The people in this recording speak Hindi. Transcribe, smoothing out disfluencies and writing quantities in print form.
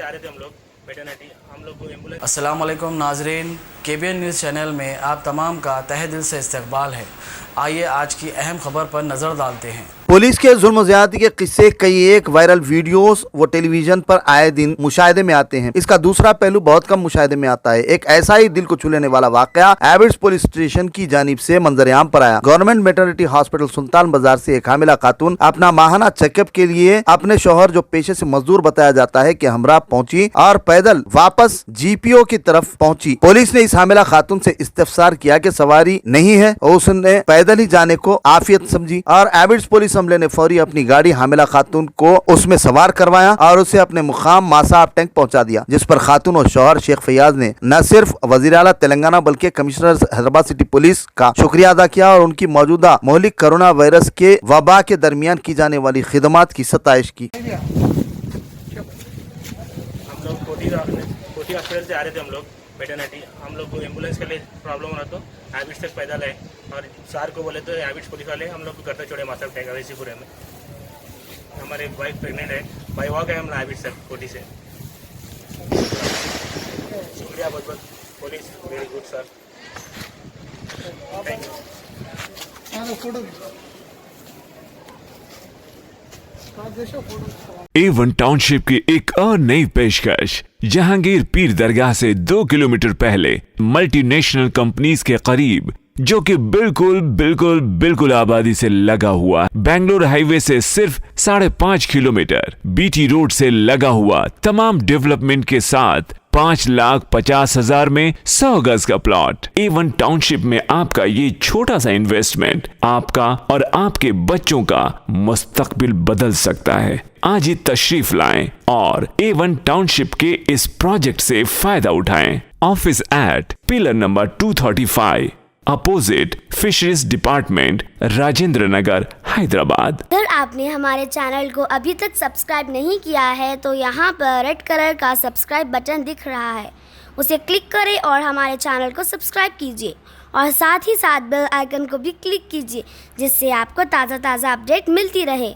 आ रहे थे हम लोग वेटरनिटी, हम लोग को एम्बुलेंस। अस्सलाम वालेकुम नाजरीन, KBN न्यूज़ चैनल में आप तमाम का तहे दिल से इस्तकबाल है। आइए आज की अहम खबर पर नज़र डालते हैं। पुलिस के जुल्म ज़्यादती के किस्से कई एक वायरल वीडियोस व टेलीविजन पर आए दिन मुशाहिदे में आते हैं। इसका दूसरा पहलू बहुत कम मुशाहिदे में आता है। एक ऐसा ही दिल को छू लेने वाला वाकया एबिड्स पुलिस स्टेशन की जानिब से मंजर-ए-आम पर आया। गवर्नमेंट मैटरनिटी हॉस्पिटल सुल्तान बाजार से एक हामिला खातून अपना माहाना चेकअप के लिए अपने शौहर जो पेशे से मजदूर बताया जाता है कि हमरा पहुंची और पैदल वापस GPO की तरफ पहुंची। पुलिस ने इस हामिला खातून से इस्तफसार किया कि सवारी नहीं है और उसने पैदल ही जाने को आफियत समझी और एबिड्स पुलिस अमले ने फौरी अपनी गाड़ी हामिला खातून को उसमें सवार करवाया और उसे अपने मुकाम मासाब टैंक पहुंचा दिया, जिस पर खातून और शौहर शेख फैयाज ने न सिर्फ वजीर आला तेलंगाना बल्कि कमिश्नर हैदराबाद सिटी पुलिस का शुक्रिया अदा किया और उनकी मौजूदा मौलिक कोरोना वायरस के वबा के दरमियान की जाने वाली खिदमत की सताइश की। हम लोग कोटी हॉस्पिटल से आ रहे थे हम लोग वेटरनिटी, हम लोग को एम्बुलेंस के लिए प्रॉब्लम हो रहा तो एबिड्स तक पैदल है और सर को बोले तो एबिड्स पुलिस वाले हम लोग को घर तक छोड़े मासा टैंक अवेसीपुरे में। हमारे वाइफ प्रेग्नेंट है, बाई वॉक है हम एबिड्स तक कोटी से। शुक्रिया बहुत बहुत police, very good sir, thank you. A1 township की एक और नई पेशकश। जहांगीर पीर दरगाह से 2 किलोमीटर पहले मल्टीनेशनल कंपनीज के करीब, जो कि बिल्कुल आबादी से लगा हुआ, बेंगलोर हाईवे से सिर्फ 5.5 किलोमीटर, BT रोड से लगा हुआ, तमाम डेवलपमेंट के साथ 5,50,000 में 100 गज का प्लॉट। A1 टाउनशिप में आपका ये छोटा सा इन्वेस्टमेंट आपका और आपके बच्चों का मुस्तकबिल बदल सकता है। आज ही तशरीफ लाएं और A1 टाउनशिप के इस प्रोजेक्ट से फायदा उठाएं। Office at pillar number 235 opposite fisheries department, Rajendra Nagar, Hyderabad. अगर आपने हमारे चैनल को अभी तक सब्सक्राइब नहीं किया है तो यहाँ पर रेड कलर का सब्सक्राइब बटन दिख रहा है, उसे क्लिक करें और हमारे चैनल को सब्सक्राइब कीजिए और साथ ही साथ बेल आइकन को भी क्लिक कीजिए, जिससे आपको ताज़ा अपडेट मिलती रहे।